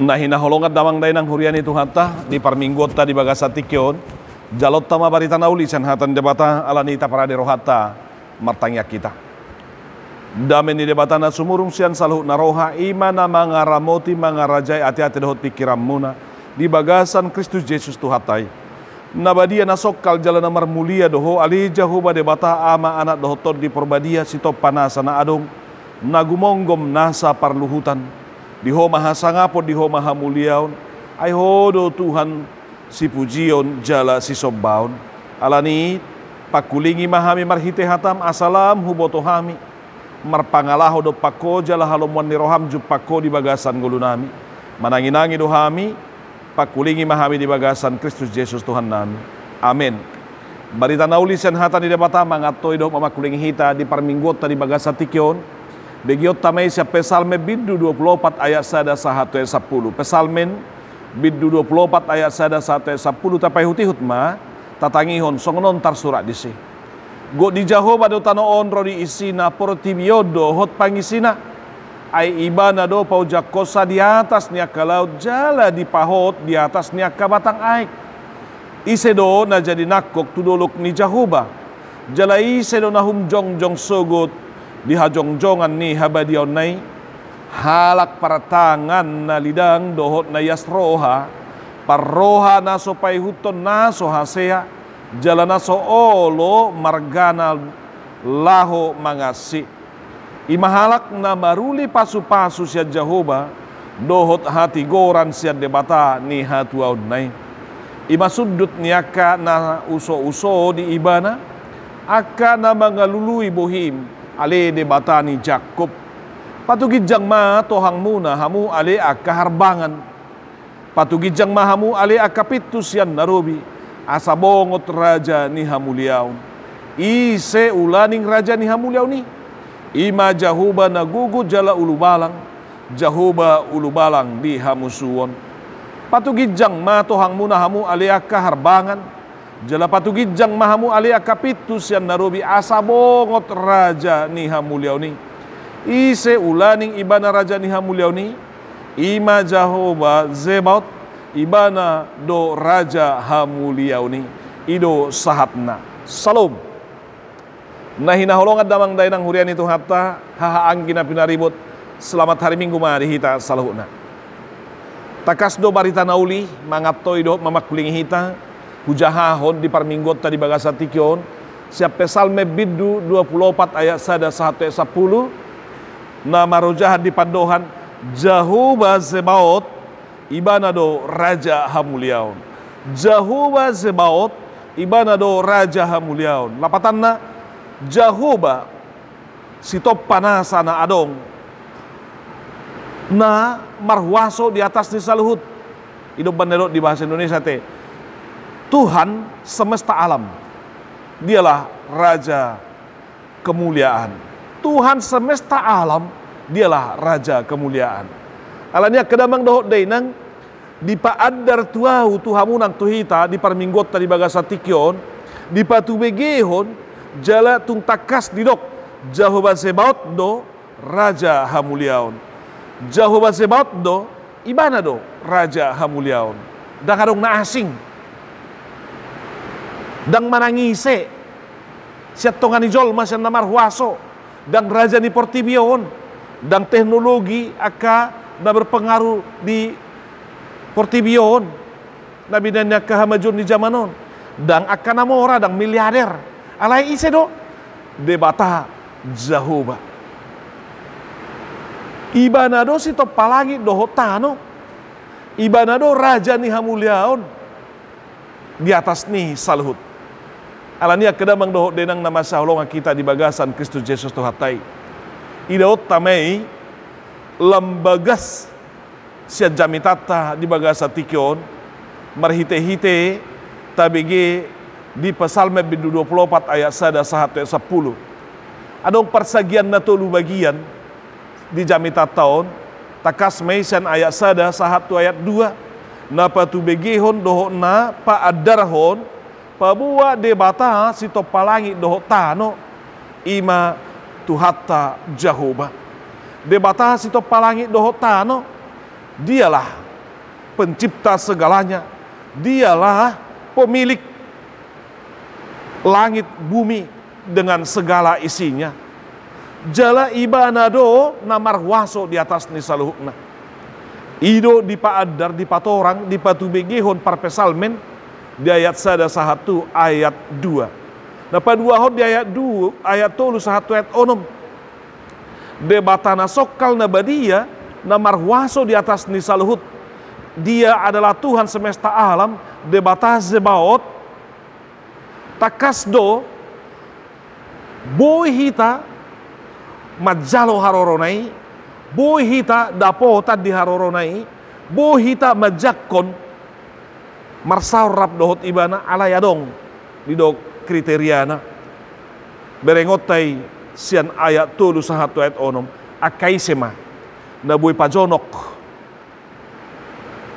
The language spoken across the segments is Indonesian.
Nah hinaholongat damang dainang hurian itu hatta di parminggot di bagasa tikyon jalot tama barita nauli san hatan debata alanita parade rohata martangyak kita. Damen di debatana sumurung sian saluh naroha imana mangaramoti mangarajai ati-ati dohot pikiran muna di bagasan Kristus Yesus Tuhatai. Nabadia nasokal jalan amar mulia doho ali jahuba debata ama anak dohotor di porbadia sitop panasa na adong nagumonggom nasa parluhutan. Diho maha sangapo diho maha muliaon ay hodo Tuhan si pujion jala si sobbaon alani pakulingi mahami marhite hatam asalam huboto hami marpangalaho do pako jala halomwan ni roham jup pako di bagasan gulunami mananginangi do hami pakulingi mahami di bagasan Kristus Yesus Tuhan nami amin. Barita naulisan hata di debata mangatoy do mamakulingi hita di parminggot di bagasa tikyon begiot tamay siya pesalme biddu 24 ayat 1 sa 10. Pesalmen biddu 24 ayat 1 sa 10 tapay hutihut ma tatangihon songonon tarsurat disi. Go di Jehovah do tanoon ro di isina portibiodo hot pangisina ay iba na do paujakosa di atas niya kalaut jala di pahot di atas niya kabatang aik. Ise do na jadi nakok tudolok ni Jehovah. Jala ise do na humjong-jong sugot di hajong-jongan ni habadion nai halak paratangan na lidang dohot na yasroha parroha naso paihuton naso hasea jala naso olo margana laho mangasi imahalak na maruli pasu-pasu siya Jehovah dohot hati goran siya debata ni hatuaon nai imasudut niaka na uso-uso di ibana aka na mga lului bohim ale de batani Jakob patugidjang ma tohang muna hamu ale akaharbangan patugidjang ma hamu ale akapitus yan narobi asabongot raja ni hamuliaw ise ulaning raja ni hamuliaw ni ima Jahuba nagugu jala ulubalang Jahuba ulubalang di hamusuon patugidjang ma tohang muna hamu ale akaharbangan jala patugidjang mahamu ali akapitus yan narobi asabongot raja ni hamuliaw ni ise ulaning iba na raja ni hamuliaw ni ima Jehovah Zebaot iba na do raja hamuliaw ni ido sahatna salom na hinaholongan damang dainang hurian itu hatta hahaang pinaribot selamat hari Minggu marihita salahuna takas do barita nauli mangatoy do mamakuling hita hujahahon di parminggot di bagasa tikyon siap pesalme biddu 24 ayat 1 sampai 10 na marojahan di pandohan Jehovah Zebaot ibana do raja hamuliaon Jehovah Zebaot ibana do raja hamuliaon lapatanna Jehovah sitop panasa na adong na marhuaso di atas ni saluhut hidup banderot di bahasa Indonesia teh Tuhan semesta alam. Dialah raja kemuliaan. Tuhan semesta alam, dialah raja kemuliaan. Alanya kedamang dohot dainang di paadar tuau tuhamunang tuhita di parminggot di bagasa tikyon di patu begehon jala tung takas didok Jehovah Zebaot do raja hamuliaon. Jehovah Zebaot do ibana do raja hamuliaon. Dakarong na asing dang manangise siya tongani jolma siya namarhuaso dang raja ni Portibion dang teknologi aka na berpengaruh di Portibion na binanya kahamajon di zamanon dang aka namora dang miliarder alay ise do debata Jehovah ibanado si topalagi do hotano ibanado raja ni hamuliaon di atas ni saluhut alania kedamang dohot denang nama saholonga kita di bagasan Kristus Yesus Tuhatai idaot tamay lambagas siya jamitata di bagasa tikyon marhite-hite tabigi di pasalme biddu 24 ayat 1 sampai 10 adong persagian na tulu bagian di jamitataon takas maisan ayat 1 sa 1 ayat 2 na patubegihon doho na paadarhon pabuwa debata si topalangi doho tano ima tuhata Jehovah debata si topalangi doho tano dialah pencipta segalanya. Dialah pemilik langit bumi dengan segala isinya. Jala ibana do namarwaso di atas ni saluhukna. Ido di paadar di patorang di patu begehon parpesalmen di ayat 1 ayat 2. Dapat 2 hot di ayat 2 ayat 1 ayat 6. Debatana sokal nabadia namarwaso di atas ni saluhut. Dia adalah Tuhan semesta alam, debata zebaot takasdo boy hita majalo haroronai, boy hita dapota di haroronai, boy hita majakon marsau rap dohot ibana alayadong di dok kriteriana berengotai sian ayat 1 ayat 6 akai sema na boy pajonok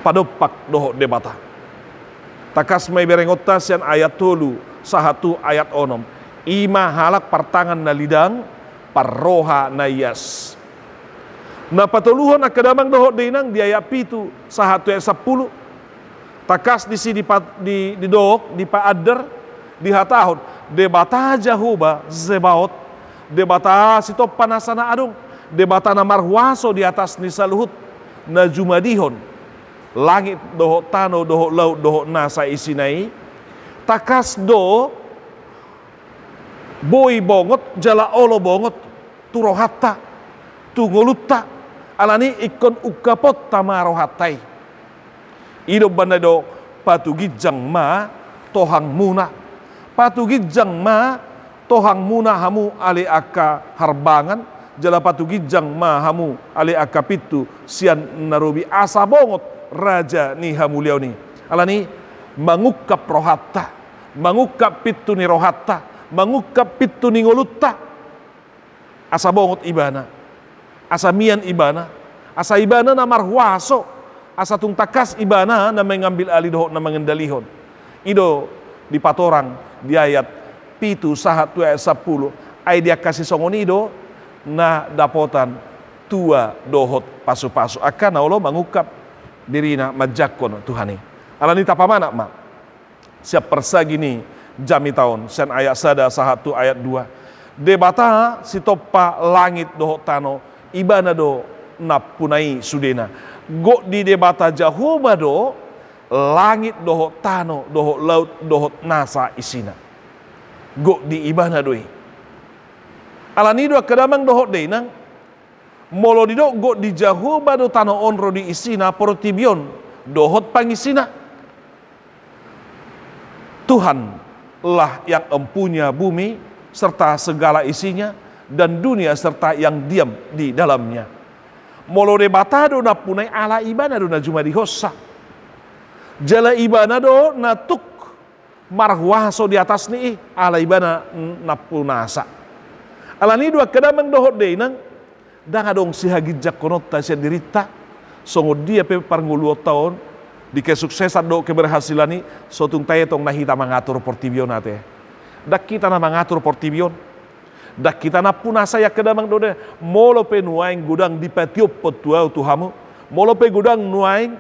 padopak dohot debata takas may berengota sian ayat 1 ayat 6 ima halak partangan na lidang parroha na yas. Na patuluhon na kadamang dohot dinang di ayat 7 ayat 10 takas di sini di dohok di paadar di hatahon debata jahuba zebaot debata sitop panasana adung debata na marwaso di atas ni saluhut na jumadihon langit dohok tano dohok laut dohok nasa isinai takas do boy bongot jala olo bongot turohatta tungolutta alani ikon ukapot tamarohatai ido bandado patugijang ma tohang muna patugijang ma tohang muna hamu ali aka harbangan jala patugijang ma hamu ali aka pitu sian narubi asa bongot raja ni hamuliau ni alani mangukap rohatta mangukap pitu ni rohatta mangukap pitu ni ngolutta asa bongot ibana asa mian ibana asa ibana na marwaso asa tung takas ibana na mengambil alih dohok na mengendalihon ido di patorang di ayat 7 ayat 10 ay dia kasih songonido na dapotan tua dohot pasu-pasu akan Allah mengukap dirina majakon Tuhani alani tapamana ma siap persagi ni jami tahun sen ayat 1 ayat 2 debata sitopa langit dohok tano ibana do napunai sudena go di debata jahuma do langit dohok tano dohok laut dohok nasa isina go di ibana doi alani do kadamang dohok denang molo di do go di jahuma do tano onro di isina porotibion dohot pangisina Tuhan lah yang empunya bumi serta segala isinya dan dunia serta yang diam di dalamnya. Molo debatado na punai ala ibana do na juma di hossa. Jala ibana do na tuk marwaso di atas ni ala ibana na punasa. Ala ni dua kadamang dohot denang dang adong si hagijak konota sia dirita songo dia pe parnguluo tahun di kesuksesan do keberhasilan ni sotung tayo tong nahita mangatur portibion ate. Dak kita na mangatur portibion dak kita na punasa ya kadamang do de molo pe nuaing gudang di patiop potuau tuhamu molo pe gudang nuaing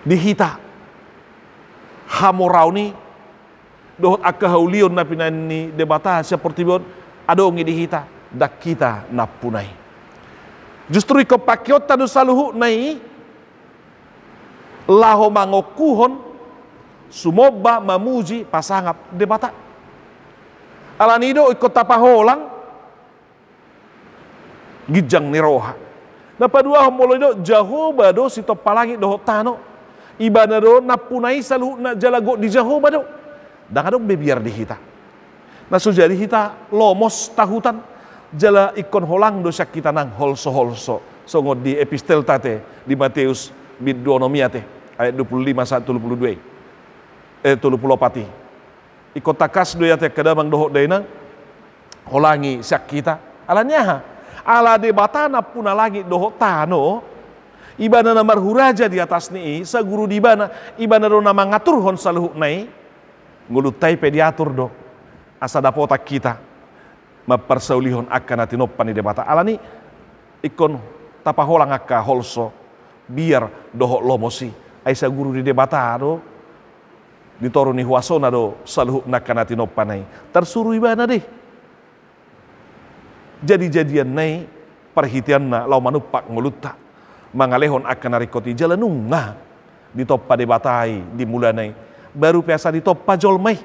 di hita hamorauni dohot akahaulion na pinani debata sia portibion adongi di hita dak kita na punai justru iko pakiot tadu saluhu nai laho mangokuhon sumoba mamuji pasangap debata alanido ikut tapaholang gijang niroha napadua homolodo jahoba do sito palangit do tano ibana do napunai saluhu na jalago di jahoba do dangadong bebiar di hita na sujadi hita lomos tahutan jala ikon holang do syak kita nang holso songo di epistel tate di Matius bidonomiate ayat 25 tulupati ikut takas do yate kadamang dohok dainang holangi syak kita alanya ala debatana puna langit dohok tano ibana na marhuraja di atas ni sa guru di ibana do na mangatur hon saluhuk nai ngulutai pediatur do asa dapota kita mapersaulihon akan atinoppan ni debata alani ikon tapaholang akka holso biar dohok lomosi. Aisa guru di debata do ditoro ni huasona do saluh nakanati nopanai. Tersuruh ibana deh. Jadi-jadian nai perhitian na lau manupak ngulutta. Mangalehon akan narikoti jalanung nah ditoppa debatai dimulanai. Baru biasa ditoppa jolmai.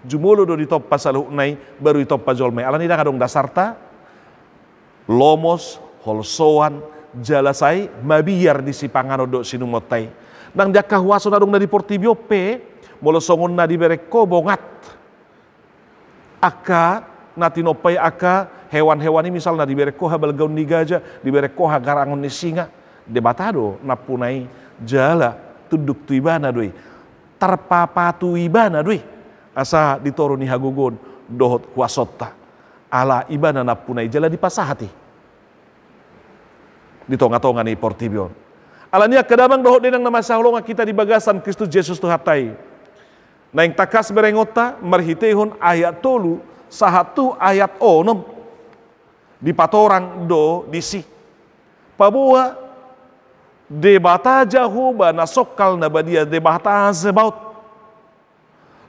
Jumulo do ditoppa saluh nai baru ditoppa jolmai. Alani dah kadong dasarta lomos holsoan jalasai mabiar di sipangano do sinumotai. Nang dia kahuaso nadong na di Portibio pe molosongon na di bereko bongat. Aka natinopai aka hewan-hewan ini misalnya di bereko habal gaun ni gajah, di bereko garangon ni singa. Debatado napunai jala tuduk tu ibana doi. Tarpapatu ibana doi. Asa ditoro ni hagugon dohot kuasota. Ala ibana napunai jala di pasahati. Di tonga-tonga ni Portibio. Alania kadamang dohot dinang nama saholonga kita di bagasan Kristus Yesus Tuhatai. Na yang takas berengota merhitehon ayat tolu sahatu ayat onom di patorang do disi. Pabua debata jahuba na sokal na badia debata zebaut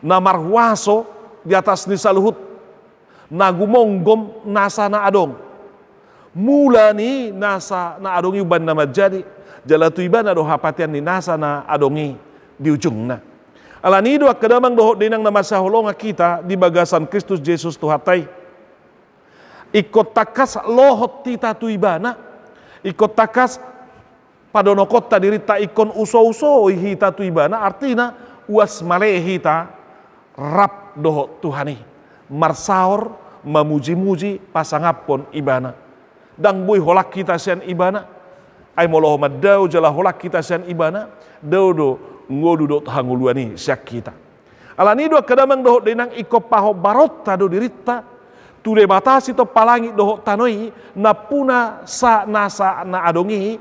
na marwaso di atas ni saluhut na gumonggom nasa na adong. Mula ni nasa na adongi uban na majadi jalatu iban ado hapatian ni nasa na adongi di ujung na. Alanido akadamang dohot dinang nama saholonga kita di bagasan Kristus Yesus Tuhatai. Ikot takas lohot tita tu ibana. Ikot takas padonokota dirita ikon uso-uso hita tu ibana. Artinya uas male hita rap dohot Tuhani. Marsaor memuji-muji pasangapon ibana. Dang bui holak kita sian ibana. Ay moloh madau jala holak kita sian ibana. Daudo ngodudot hanguluani syak kita. Alani dua kadamang dohot denang iko paho barot tado dirita. Tude batasi to palangi dohot tanoi na puna sa nasa na adongi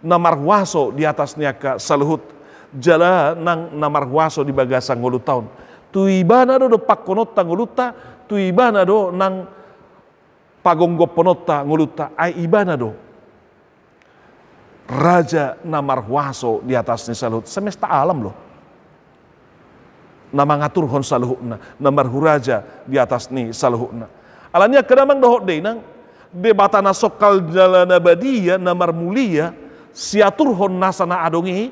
na marwaso di atas niaka saluhut jala nang na marwaso di bagasa ngolu taun. Tu ibana do pakonota ngoluta, tu ibana do nang pagonggoponota ngoluta ai ibana do. Raja namarwaso di atas ni saluhut semesta alam loh. Nama ngatur hon saluhutna, namar huraja di atas ni saluhutna. Alanya kadamang dohot denang debatana sokal jalana badia namar mulia siatur hon nasana adongi.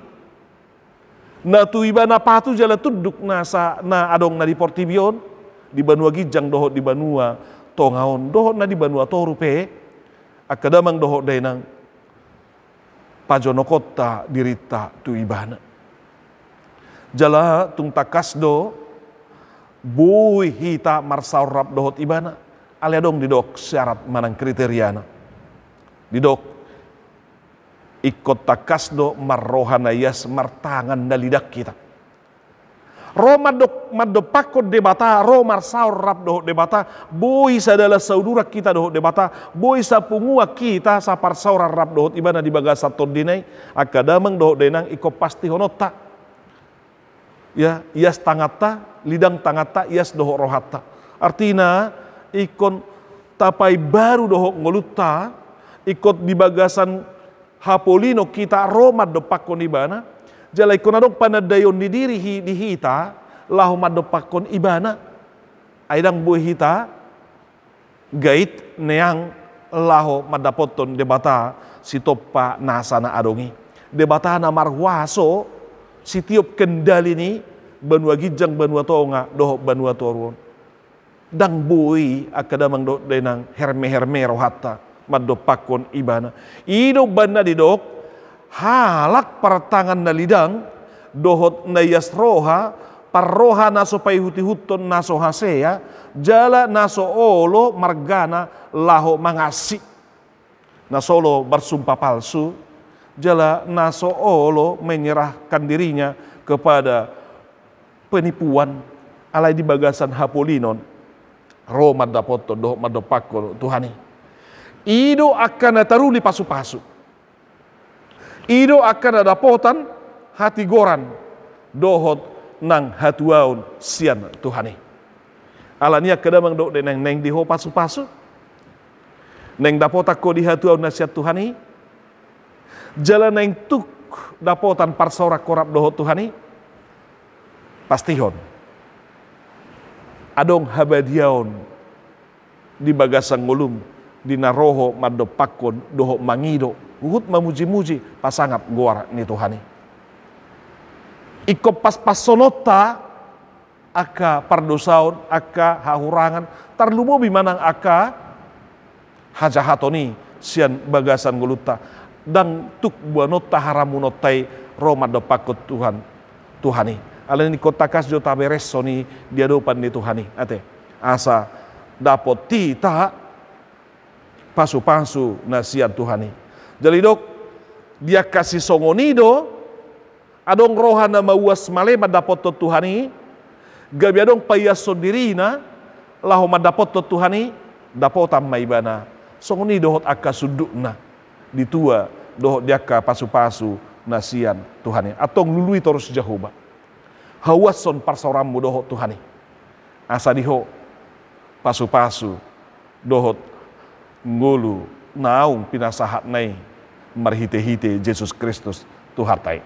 Na tu ibana patu jala tuduk nasa na adong na di Portibion di Banua Gijang dohot di Banua Tongaon dohot na di Banua Torupe. Akadamang dohot denang pajonokota dirita tu ibana. Jala tung takasdo bui hita marsaurap dohot ibana. Alia dong didok syarat manang kriteriana. Didok ikut takasdo marrohana yas martangan na lidak kita. Ro madopakot debata, ro marsaur rap dohot debata, boi sadala saudara kita dohot debata, boi sapungua kita sapar saura rap dohot ibana di bagasa tondinai, akadamang dohot denang iko pasti honota. Ya, ias tangata, lidang tangata, ias dohot rohata. Artinya ikon tapai baru dohot ngoluta, ikut di bagasan hapolino kita ro madopakon ibana. Jalai konadong panadayon di diri di hita lahu madopakon ibana aidang buih hita gait neang lahu madapoton debata si topa nasana adongi debata na marwaso si tiup kendali ni Banua Gijang Banua Tonga doh Banua Toruon dang buih akadamang do denang herme rohata madopakon ibana ido bana didok halak pertangan na lidang dohot na yasroha parroha naso payhuti-huton naso hasea jala naso olo margana laho mangasi nasolo bersumpah palsu jala naso olo menyerahkan dirinya kepada penipuan alai di bagasan hapolinon ro madapoto dohot madopakon Tuhani ido akan taruli pasu-pasu. Ido akan ada potan hati goran dohot nang hatuaun sian Tuhani. Alania kadamang do neng diho pasu-pasu. Neng dapota ko di hatuaun nasiat Tuhani. Jalan yang tuk dapotan parsorak korap doho Tuhani pastihon. Adong habadiaon di bagasang ngulum di naroho madopakon doho mangido uhut mamuji-muji pasangap guara ni Tuhani. Iko pas sonota aka pardosaon aka hahurangan tarlumo bimanang aka hajahatoni sian bagasan nguluta dan tuk buanota haramunotai Roma dopakot Tuhani. Alin ni kota kasjo taberes soni diadopan ni Tuhani. Ate asa dapot tita pasu-pasu nasian Tuhani. Jadi dok dia kasih songonido adong rohana mauas malema dapot to Tuhani gabi adong payaso dirina lahu madapot to Tuhani dapotam maibana songonido hot akka sudukna ditua dohot diaka pasu-pasu nasian Tuhani atong lului terus Jehovah hawason parsorammu dohot Tuhani asa diho pasu-pasu dohot ngulu naung pinasahat nai marhite-hite Yesus Kristus Tuhartai.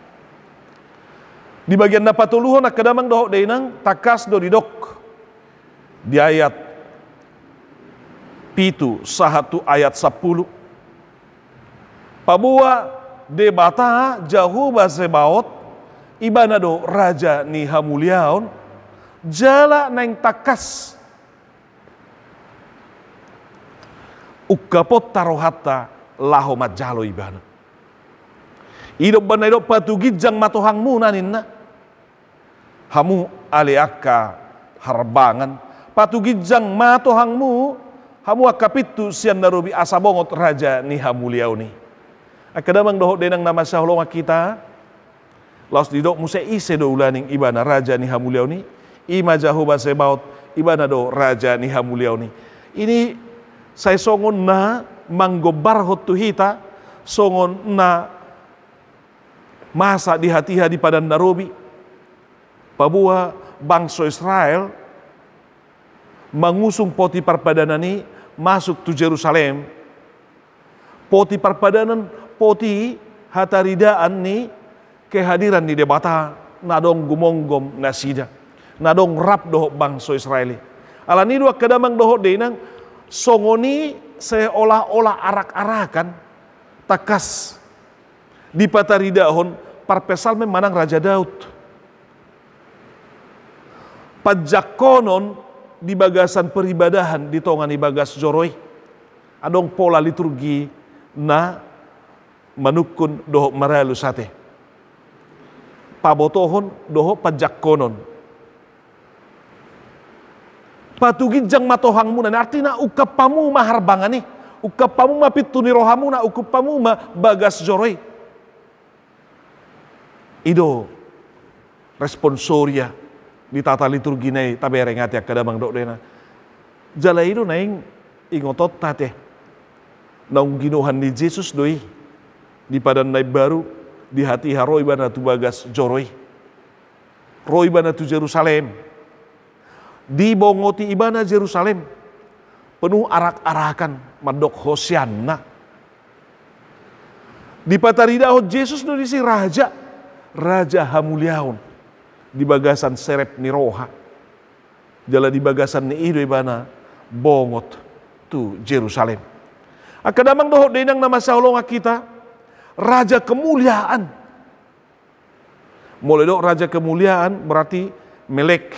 Di bagian na patuluhon na kadamang dohot dainang takas do didok di ayat pitu sahatu ayat 10 pabua debata jauh basebaot ibanado raja ni hamuliaon jala neng takas ukapot tarohata laho majalo ibana idop bana idop patugijang matohangmu naninna hamu aleaka harbangan patugijang matohangmu hamu akapitu sian narubi asabongot raja ni hamuliaoni akadamang dohot denang nama saholonga kita laos didok muse ise do ulaning ibana raja ni hamuliaoni ima jahoba sebaot ibana do raja ni hamuliaoni ini saya songon na manggobar hotu hita songon na masa di hati-hati di padan narobi pabua bangsa Israel mengusung poti parpadanani masuk tu Jerusalem poti parpadanan poti hataridaan ni kehadiran di debata nadong gumonggom nasida nadong rap dohok bangsa Israeli alani dua kadamang dohok denang songoni seolah-olah arak-arakan takas di pataridahon parpesal memanang Raja Daud pajakonon di bagasan peribadahan di tongan di bagas joroi adong pola liturgi na manukun dohok maralu sate pabotohon dohok pajakonon patugijang matohangmu na artinya ukapamu maharbangani ukapamu mapituni rohamu na ukapamu ma bagas joroi ido responsoria di tata liturgi nai taberengati akadamang dok dena jala ido naing ingotot tate naung ginuhan di Yesus doi di padan nai baru di hati haroi bana tu bagas joroi roi bana tu Jerusalem di bongoti ibana Jerusalem penuh arak-arakan madok Hosianna di pataridaho Yesus no disi raja hamuliaon di bagasan serep ni roha jala di bagasan ni ido ibana bongot tu Jerusalem akadamang dohot denang nama saulonga kita raja kemuliaan mulai dok raja kemuliaan berarti melek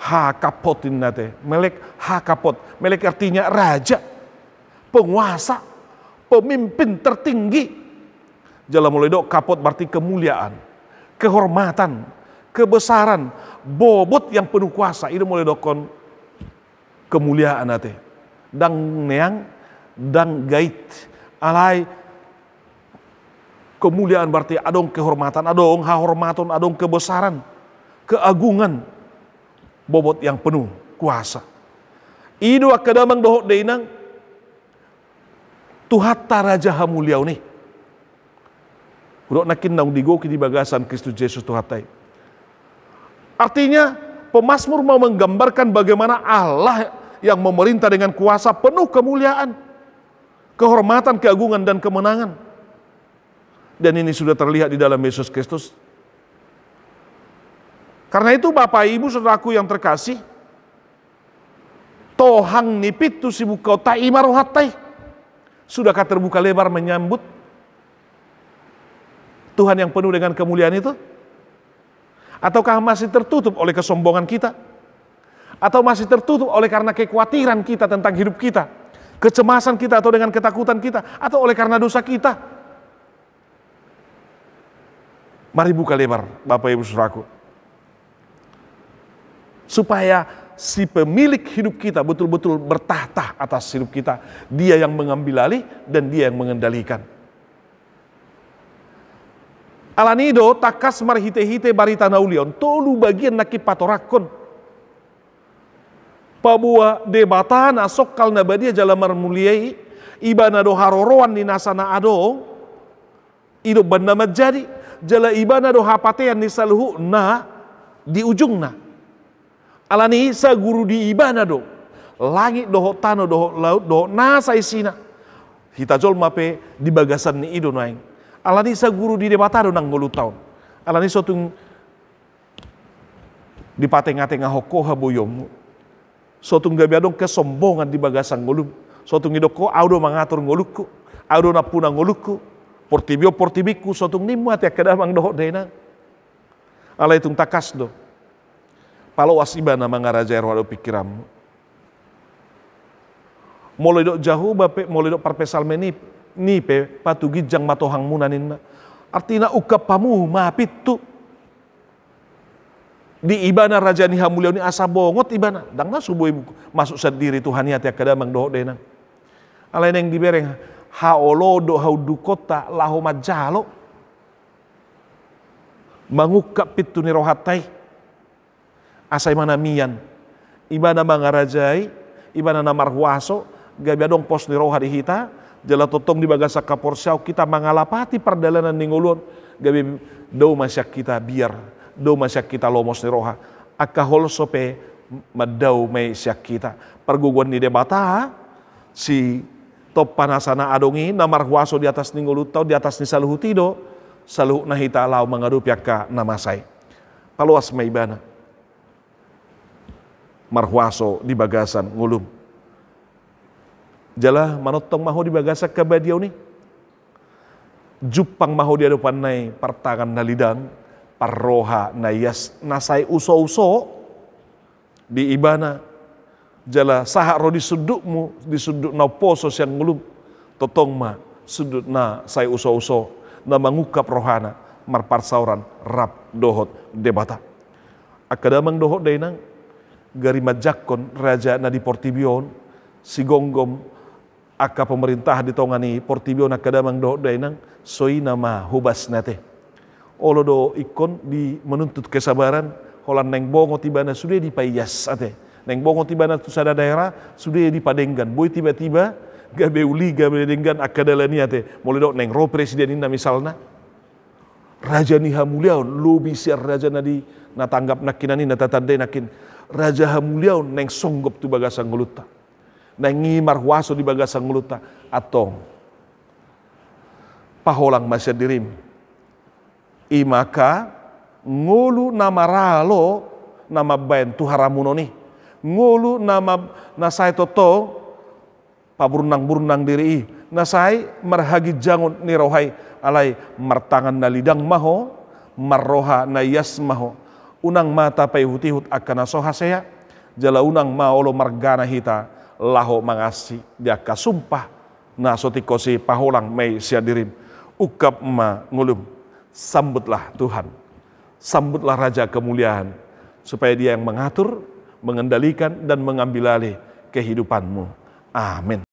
hakapotin nate melek hakapot melek artinya raja penguasa pemimpin tertinggi jala mulai dok kapot berarti kemuliaan kehormatan kebesaran bobot yang penuh kuasa itu mulai dokon kemuliaan nate dang neang dang gait alai kemuliaan berarti adong kehormatan adong hahormaton adong kebesaran keagungan bobot yang penuh kuasa idu akadamang dohot deinang tuhatta raja hamuliau nih udok nakin naung digoki di bagasan Kristus Yesus tuhatai artinya pemazmur mau menggambarkan bagaimana Allah yang memerintah dengan kuasa penuh kemuliaan kehormatan keagungan dan kemenangan Dan ini sudah terlihat di dalam Yesus Kristus. Karena itu Bapak Ibu saudaraku yang terkasih, tohang nipit tu si bukau tai marohatai. Sudahkah terbuka lebar menyambut Tuhan yang penuh dengan kemuliaan itu? Ataukah masih tertutup oleh kesombongan kita? Atau masih tertutup oleh karena kekhawatiran kita tentang hidup kita, kecemasan kita atau dengan ketakutan kita, atau oleh karena dosa kita? Mari buka lebar Bapak Ibu saudaraku, supaya si pemilik hidup kita betul-betul bertahta atas hidup kita. Dia yang mengambil alih dan dia yang mengendalikan. Alanido takas marhite-hite barita naulion tolu bagian naki patorakon. Pabua debata na sokal na badia jalamar muliai ibana do haroroan ni nasana ado ido banda majadi jala ibana do hapatean ni saluhu na di ujung na alani sa guru di ibana do langit do tano do laut do nasa isina hitajol mape di bagasan ni ido naing alani sa guru di debata do nang ngolu taun alani sotung di pateng-ateng hokoha boyom sotung gabiadong kesombongan di bagasan ngolum. Sotung idoko audo mengatur ngolukku, audo napuna ngolukku, portibiku sotung nimuat ya kedamang dohok dena. Ala itung takas do. Palo wasibana mangaraja erwado pikiram. Mulai dok jauh bape, mulai dok parpesal menip, nipe patugijang matohang munanin. Artinya ukapamu mapitu. Di ibana raja ni hamuliau ni asa bongot ibana dang na subuh masuk sendiri Tuhan ya tiak kadamang doh denang alain yang dibereng haolo do haudu kota laho majalo mangukap pitu ni rohatai asai mana mian ibana mangarajai ibana namarhuaso gabiadong pos ni roha di hita jala totong di bagasa kaporsyau kita mangalapati perdalanan ningulun gabi do masyak kita biar do masyak kita lomos ni roha akahol sope madau may syak kita perguguan ni debata si top panasana adongi namarhuaso di atas ninggulutaw di atas ni saluhu tido saluhu nahita alaw mangarup yaka namasay paluas may ibana marhuaso di bagasan ngulum jala manotong maho di bagasak kabadiaw ni jupang maho di adupan nay partangan na lidang parroha nayas nasai uso-uso di ibana jala sahak ro di sudukmu di suduk na poso yang ngulum totong ma sudut na sai uso-uso na mangukap rohana marparsauran rap dohot debata akadamang dohot dainang gari majakon raja na di Portibion si gonggom aka pemerintah di tongani Portibion akadamang dohot dainang soi nama hubas nate olo do ikon di menuntut kesabaran holan neng bongo tibana sudah dipayas ate neng bongo tibana tu sada daerah sudah dipadenggan boy tiba-tiba gabe uli gabe denggan akadalani ate mulai do neng ro presiden ina misalna raja ni hamuliau lo bisiar raja nadi na tanggap nakinani na tatande nakin raja hamuliau neng songgop tu bagasang nguluta neng marhuaso di bagasang nguluta atong paholang masya dirim imaka ngulu nama ralo nama bayan tuharamuno ni ngulu nama nasai toto paburunang diri nasai marhagi jangun ni rohai alai martangan na lidang maho marroha na yas maho unang mata pay hutihut akan nasoha seya jala unang maolo margana hita laho mangasi dia kasumpah na sotikosi paholang may siadirim ukap ma ngulum. Sambutlah Tuhan, sambutlah Raja kemuliaan, supaya Dia yang mengatur, mengendalikan, dan mengambil alih kehidupanmu. Amin.